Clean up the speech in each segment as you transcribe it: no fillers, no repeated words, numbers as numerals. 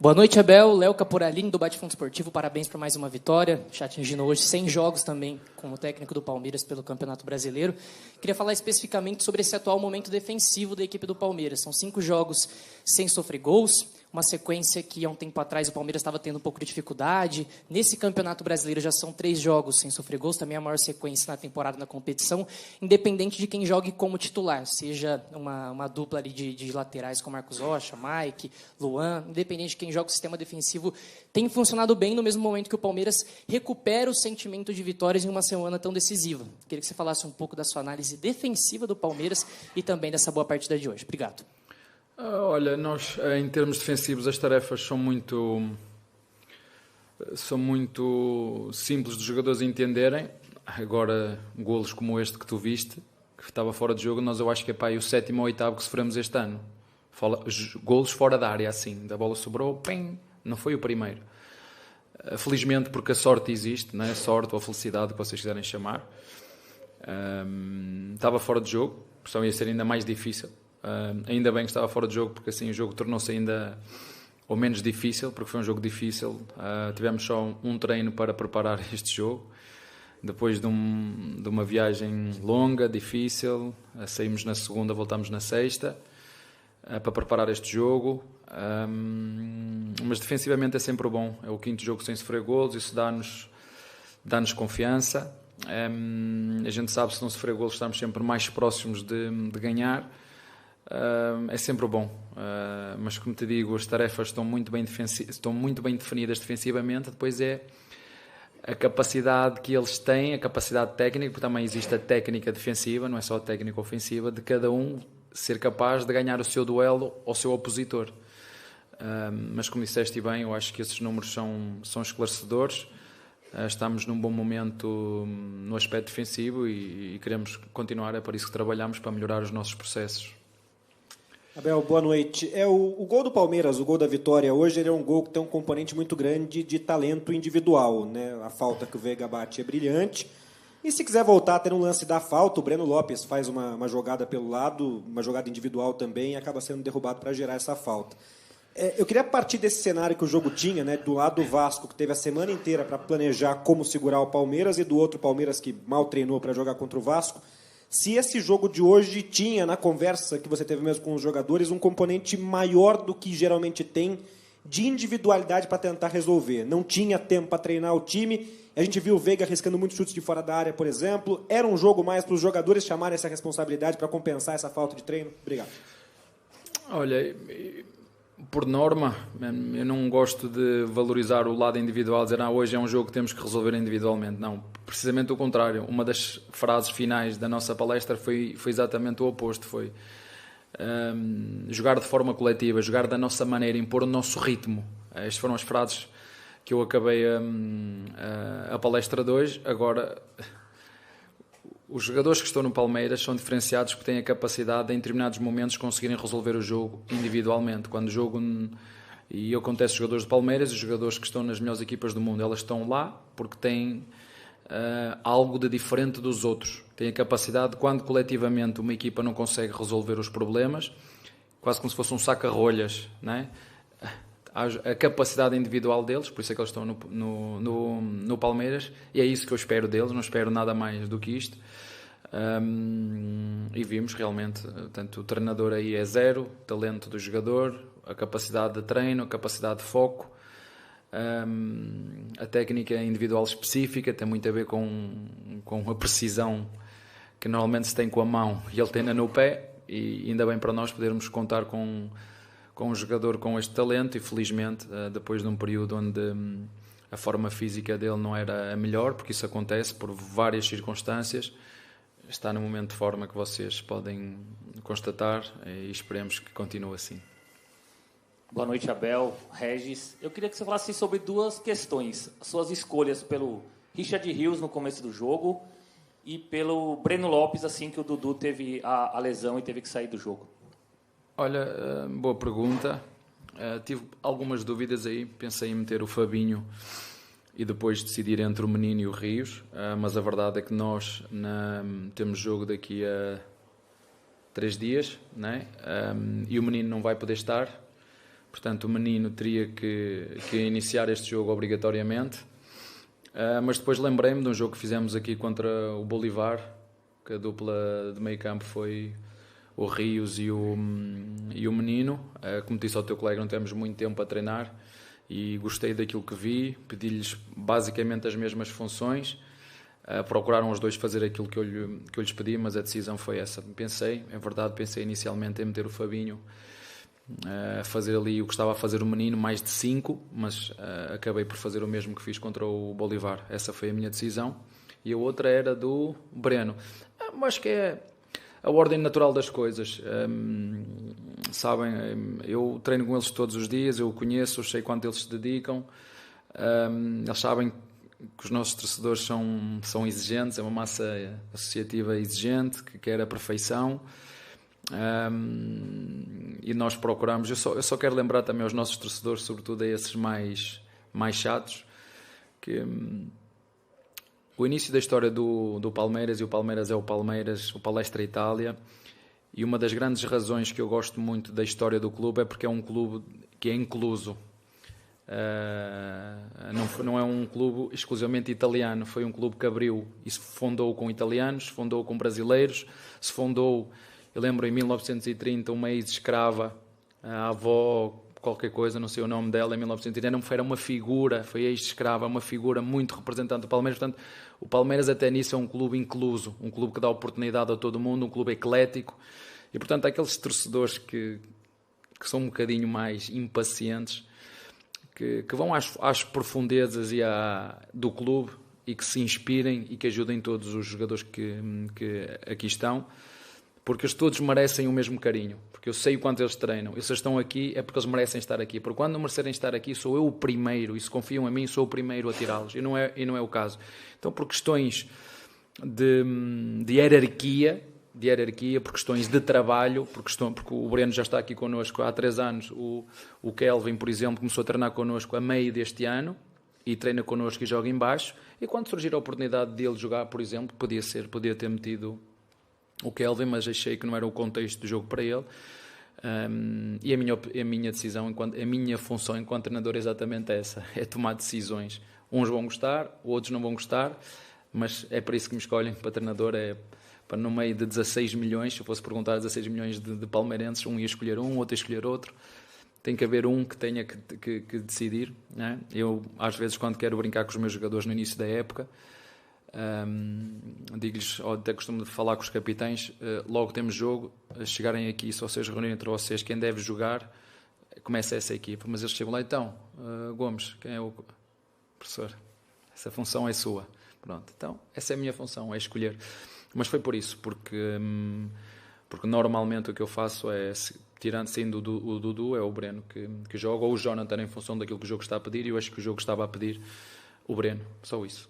Boa noite, Abel. Léo Caporalini, do Bate-Fundo Esportivo. Parabéns por mais uma vitória. Já atingindo hoje 100 jogos também como técnico do Palmeiras pelo Campeonato Brasileiro. Queria falar especificamente sobre esse atual momento defensivo da equipe do Palmeiras. São 5 jogos sem sofrer gols, uma sequência que há um tempo atrás o Palmeiras estava tendo um pouco de dificuldade. Nesse Campeonato Brasileiro já são 3 jogos sem sofrer gols, também a maior sequência na temporada na competição, independente de quem jogue como titular, seja uma dupla ali de laterais com Marcos Rocha, Mike, Luan, independente de quem joga, o sistema defensivo tem funcionado bem no mesmo momento que o Palmeiras recupera o sentimento de vitórias em uma semana tão decisiva. Queria que você falasse um pouco da sua análise defensiva do Palmeiras e também dessa boa partida de hoje. Obrigado. Olha, nós, em termos defensivos, as tarefas são muito simples dos jogadores entenderem. Agora, golos como este que tu viste, que estava fora de jogo, eu acho que é o 7º ou 8º que sofremos este ano. Golos fora da área, assim, da bola sobrou, pim, não foi o primeiro. Felizmente, porque a sorte existe, não é? A sorte ou a felicidade, que vocês quiserem chamar. Estava fora de jogo, a pressão ia ser ainda mais difícil. Ainda bem que estava fora de jogo, porque assim o jogo tornou-se ainda ou menos difícil, porque foi um jogo difícil. Tivemos só um treino para preparar este jogo, depois de uma viagem longa, difícil. Saímos na segunda, voltámos na sexta, para preparar este jogo. Mas defensivamente é sempre bom, é o 5º jogo sem sofrer golos, isso dá-nos confiança. A gente sabe, se não sofrer golos, estamos sempre mais próximos de ganhar. É sempre bom, mas como te digo, as tarefas estão muito bem definidas defensivamente. Depois é a capacidade que eles têm, a capacidade técnica, porque também existe a técnica defensiva, não é só a técnica ofensiva, de cada um ser capaz de ganhar o seu duelo ao seu opositor. Mas como disseste bem, eu acho que esses números são esclarecedores. Estamos num bom momento no aspecto defensivo e queremos continuar, é por isso que trabalhamos, para melhorar os nossos processos. Abel, boa noite. O gol do Palmeiras, o gol da vitória hoje, ele é um gol que tem um componente muito grande de talento individual, né? A falta que o Veiga bate é brilhante. E se quiser voltar a ter um lance da falta, o Breno Lopes faz uma jogada pelo lado, uma jogada individual também, e acaba sendo derrubado para gerar essa falta. Eu queria partir desse cenário que o jogo tinha, né? Do lado do Vasco, que teve a semana inteira para planejar como segurar o Palmeiras, e do outro Palmeiras que mal treinou para jogar contra o Vasco. Se esse jogo de hoje tinha, na conversa que você teve mesmo com os jogadores, um componente maior do que geralmente tem de individualidade para tentar resolver. Não tinha tempo para treinar o time. A gente viu o Veiga arriscando muitos chutes de fora da área, por exemplo. Era um jogo mais para os jogadores chamarem essa responsabilidade para compensar essa falta de treino? Obrigado. Olha, por norma, eu não gosto de valorizar o lado individual, dizer hoje é um jogo que temos que resolver individualmente. Não, precisamente o contrário. Uma das frases finais da nossa palestra foi exatamente o oposto. Foi jogar de forma coletiva, jogar da nossa maneira, impor o nosso ritmo. Estas foram as frases que eu acabei a palestra de hoje. Agora, os jogadores que estão no Palmeiras são diferenciados porque têm a capacidade de, em determinados momentos, conseguirem resolver o jogo individualmente. Quando jogo, e eu contesto os jogadores do Palmeiras, os jogadores que estão nas melhores equipas do mundo, elas estão lá porque têm algo de diferente dos outros. Têm a capacidade de, quando coletivamente uma equipa não consegue resolver os problemas, quase como se fosse um saca-rolhas, não é? A capacidade individual deles, por isso é que eles estão no Palmeiras, e é isso que eu espero deles, não espero nada mais do que isto. E vimos realmente, tanto o treinador aí é zero, o talento do jogador, a capacidade de treino, a capacidade de foco, a técnica individual específica, tem muito a ver com a precisão que normalmente se tem com a mão e ele tem no pé, e ainda bem para nós podermos contar com um jogador com este talento. E felizmente, depois de um período onde a forma física dele não era a melhor, porque isso acontece por várias circunstâncias, está no momento de forma que vocês podem constatar, e esperemos que continue assim. Boa noite, Abel, Regis. Eu queria que você falasse sobre duas questões. Suas escolhas pelo Richard Rios no começo do jogo e pelo Breno Lopes, assim que o Dudu teve a lesão e teve que sair do jogo? Olha, boa pergunta. Tive algumas dúvidas aí, pensei em meter o Fabinho e depois decidir entre o Menino e o Rios, mas a verdade é que nós temos jogo daqui a 3 dias, né? E o Menino não vai poder estar, portanto o Menino teria que iniciar este jogo obrigatoriamente, mas depois lembrei-me de um jogo que fizemos aqui contra o Bolívar, que a dupla de meio campo foi o Rios e o Menino. Como disse ao teu colega, não temos muito tempo a treinar e gostei daquilo que vi, pedi-lhes basicamente as mesmas funções. Procuraram os dois fazer aquilo que eu lhes pedi, mas a decisão foi essa. Pensei inicialmente em meter o Fabinho, fazer ali o que estava a fazer o Menino, mais de 5, mas acabei por fazer o mesmo que fiz contra o Bolívar. Essa foi a minha decisão. E a outra era do Breno. Mas que é a ordem natural das coisas. Sabem, eu treino com eles todos os dias, eu o conheço, eu sei quanto eles se dedicam. Eles sabem que os nossos torcedores são exigentes, é uma massa associativa exigente, que quer a perfeição. E nós procuramos, eu só quero lembrar também aos nossos torcedores, sobretudo a esses mais chatos, que o início da história do Palmeiras, e o Palmeiras é o Palmeiras, o Palestra Itália, e uma das grandes razões que eu gosto muito da história do clube é porque é um clube que é incluso. Não é um clube exclusivamente italiano, foi um clube que abriu e se fundou com italianos, se fundou com brasileiros, se fundou, eu lembro em 1930, uma ex-escrava, a avó qualquer coisa, não sei o nome dela, em 1930, era uma figura, foi ex-escrava, uma figura muito representante do Palmeiras. Portanto, o Palmeiras até nisso é um clube incluso, um clube que dá oportunidade a todo mundo, um clube eclético, e portanto aqueles torcedores que são um bocadinho mais impacientes, que vão às profundezas do clube e que se inspirem e que ajudem todos os jogadores que aqui estão, porque eles todos merecem o mesmo carinho, porque eu sei o quanto eles treinam. E se eles estão aqui é porque eles merecem estar aqui, porque quando não merecerem estar aqui sou eu o primeiro, e se confiam em mim sou o primeiro a tirá-los, e não é o caso. Então, por questões de hierarquia, por questões de trabalho, porque o Breno já está aqui connosco há 3 anos, o Kelvin, por exemplo, começou a treinar connosco a meio deste ano e treina connosco e joga em baixo, e quando surgir a oportunidade dele jogar, por exemplo, podia ter metido o Kelvin, mas achei que não era o contexto do jogo para ele. E a minha decisão, a minha função enquanto treinador é exatamente essa, é tomar decisões. Uns vão gostar, outros não vão gostar, mas é para isso que me escolhem para treinador, é para no meio de 16 milhões, se eu fosse perguntar a 16 milhões de palmeirenses, um ia escolher um, outro ia escolher outro. Tem que haver um que tenha que decidir, né? Eu, às vezes, quando quero brincar com os meus jogadores no início da época, digo-lhes, até costumo falar com os capitães, logo temos jogo, chegarem aqui, se vocês reunirem entre vocês, quem deve jogar, começa essa equipa. Mas eles chegam lá, então, Gomes, quem é o professor? Essa função é sua. Pronto, então, essa é a minha função, é escolher. Mas foi por isso, porque normalmente o que eu faço é, saindo o Dudu, é o Breno que joga, ou o Jonathan em função daquilo que o jogo está a pedir, e eu acho que o jogo estava a pedir o Breno, só isso.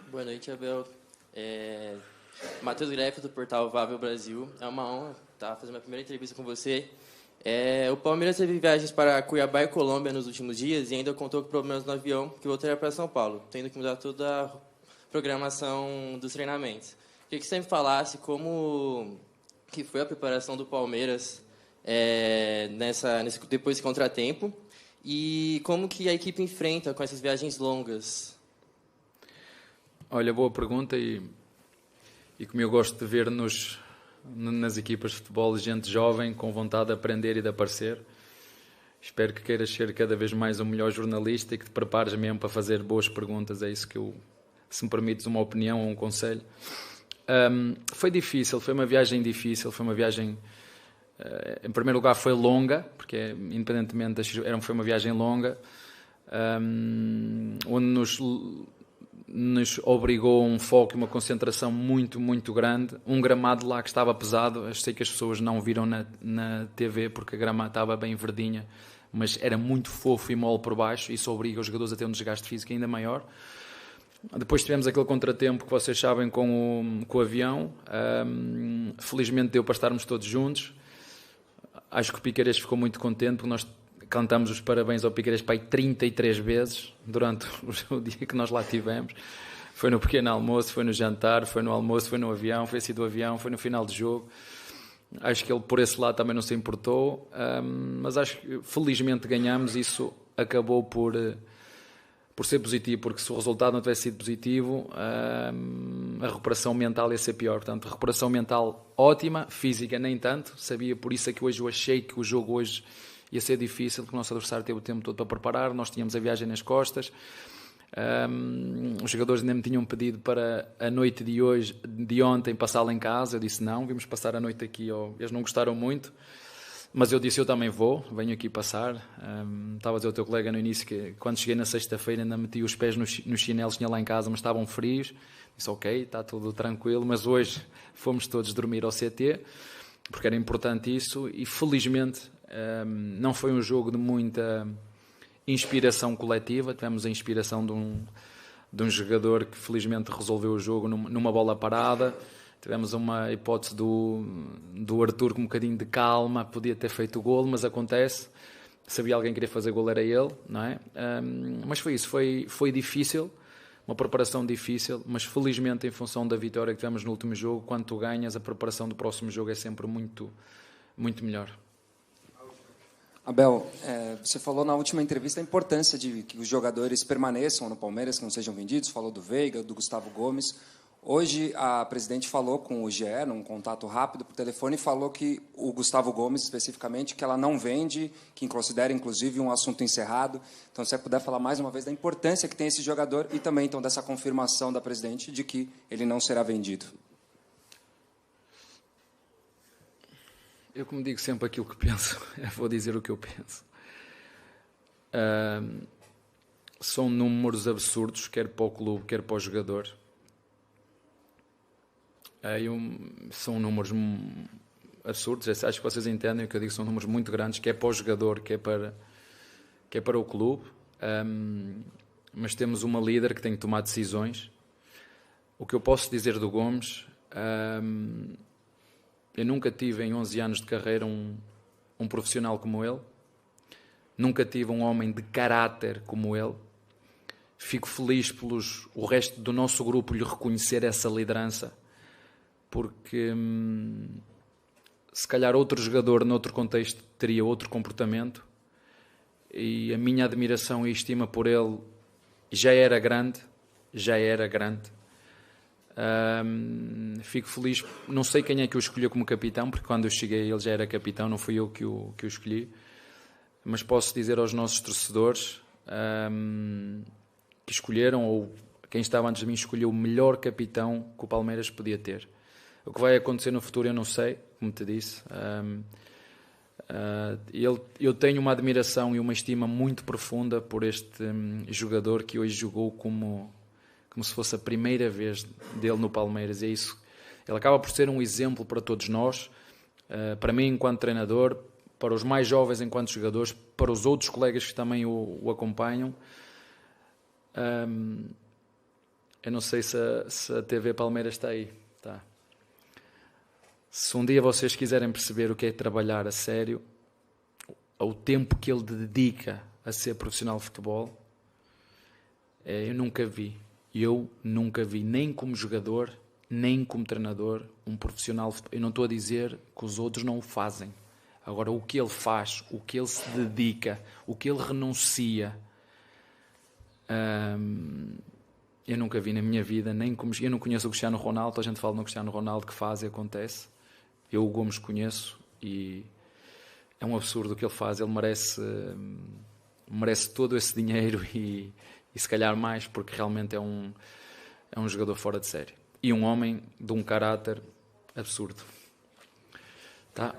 Boa noite, Abel. Matheus Greff, do portal Vável Brasil. É uma honra estar fazendo a primeira entrevista com você. O Palmeiras teve viagens para Cuiabá e Colômbia nos últimos dias e ainda contou com problemas no avião que voltaria para São Paulo, tendo que mudar toda a programação dos treinamentos. Queria que você me falasse como que foi a preparação do Palmeiras depois desse contratempo e como que a equipe enfrenta com essas viagens longas. Olha, boa pergunta, e como eu gosto de ver nas equipas de futebol gente jovem com vontade de aprender e de aparecer. Espero que queiras ser cada vez mais um melhor jornalista e que te prepares mesmo para fazer boas perguntas. É isso que se me permites uma opinião ou um conselho. Foi difícil, foi uma viagem difícil, foi uma viagem, em primeiro lugar foi longa, porque independentemente foi uma viagem longa, onde nos obrigou a um foco e uma concentração muito, muito grande. Um gramado lá que estava pesado, eu sei que as pessoas não viram na TV porque a grama estava bem verdinha, mas era muito fofo e mole por baixo, e isso obriga os jogadores a ter um desgaste físico ainda maior. Depois tivemos aquele contratempo que vocês sabem com o avião. Felizmente deu para estarmos todos juntos. Acho que o Piqueires ficou muito contente porque nós cantamos os parabéns ao Piqueires para aí 33 vezes durante o dia que nós lá tivemos. Foi no pequeno almoço, foi no jantar, foi no almoço, foi no avião, foi assim do avião, foi no final do jogo. Acho que ele por esse lado também não se importou, mas acho que felizmente ganhamos. Isso acabou por ser positivo, porque se o resultado não tivesse sido positivo, a recuperação mental ia ser pior. Portanto, recuperação mental ótima, física nem tanto. Sabia, por isso é que hoje eu achei que o jogo hoje ia ser difícil, porque o nosso adversário teve o tempo todo para preparar, nós tínhamos a viagem nas costas. Os jogadores ainda me tinham pedido para a noite de ontem passá-la em casa. Eu disse não, vimos passar a noite aqui. Eles não gostaram muito, mas eu disse eu também venho aqui passar. Estava a dizer ao teu colega no início que quando cheguei na sexta-feira ainda meti os pés nos chinelos que tinha lá em casa, mas estavam frios. Disse ok, está tudo tranquilo, mas hoje fomos todos dormir ao CT porque era importante isso. E felizmente não foi um jogo de muita inspiração coletiva. Tivemos a inspiração de um jogador que felizmente resolveu o jogo numa bola parada. Tivemos uma hipótese do Arthur com um bocadinho de calma, podia ter feito o golo, mas acontece. Se havia alguém que queria fazer golo era ele, não é? Mas foi isso, foi difícil, uma preparação difícil, mas felizmente em função da vitória que tivemos no último jogo, quando tu ganhas, a preparação do próximo jogo é sempre muito, muito melhor. Abel, você falou na última entrevista a importância de que os jogadores permaneçam no Palmeiras, que não sejam vendidos, falou do Veiga, do Gustavo Gomes. Hoje a presidente falou com o GE, num contato rápido por telefone, e falou que o Gustavo Gomes, especificamente, que ela não vende, que considera, inclusive, um assunto encerrado. Então, se você puder falar mais uma vez da importância que tem esse jogador e também, então, dessa confirmação da presidente de que ele não será vendido. Eu, como digo sempre aquilo que penso, vou dizer o que eu penso. São números absurdos, quer para o clube, quer para o jogador. São números absurdos, acho que vocês entendem o que eu digo, são números muito grandes, quer para o jogador, quer para o clube. Mas temos uma líder que tem que tomar decisões. O que eu posso dizer do Gomes... eu nunca tive em 11 anos de carreira um profissional como ele. Nunca tive um homem de caráter como ele. Fico feliz o resto do nosso grupo lhe reconhecer essa liderança, porque se calhar outro jogador noutro contexto teria outro comportamento, e a minha admiração e estima por ele já era grande. Fico feliz, não sei quem é que o escolheu como capitão, porque quando eu cheguei ele já era capitão, não fui eu que o escolhi, mas posso dizer aos nossos torcedores que escolheram, ou quem estava antes de mim escolheu o melhor capitão que o Palmeiras podia ter. O que vai acontecer no futuro eu não sei, como te disse. Eu tenho uma admiração e uma estima muito profunda por este jogador que hoje jogou como se fosse a primeira vez dele no Palmeiras. É isso. Ele acaba por ser um exemplo para todos nós, para mim enquanto treinador, para os mais jovens enquanto jogadores, para os outros colegas que também o acompanham. Eu não sei se a TV Palmeiras está aí. Tá. Se um dia vocês quiserem perceber o que é trabalhar a sério, o tempo que ele dedica a ser profissional de futebol, eu nunca vi, nem como jogador, nem como treinador, um profissional. Eu não estou a dizer que os outros não o fazem. Agora, o que ele faz, o que ele se dedica, o que ele renuncia, eu nunca vi na minha vida, eu não conheço o Cristiano Ronaldo. A gente fala no Cristiano Ronaldo que faz e acontece. Eu o Gomes conheço e é um absurdo o que ele faz. Ele merece todo esse dinheiro e se calhar mais, porque realmente é um jogador fora de série e um homem de um caráter absurdo. Tá?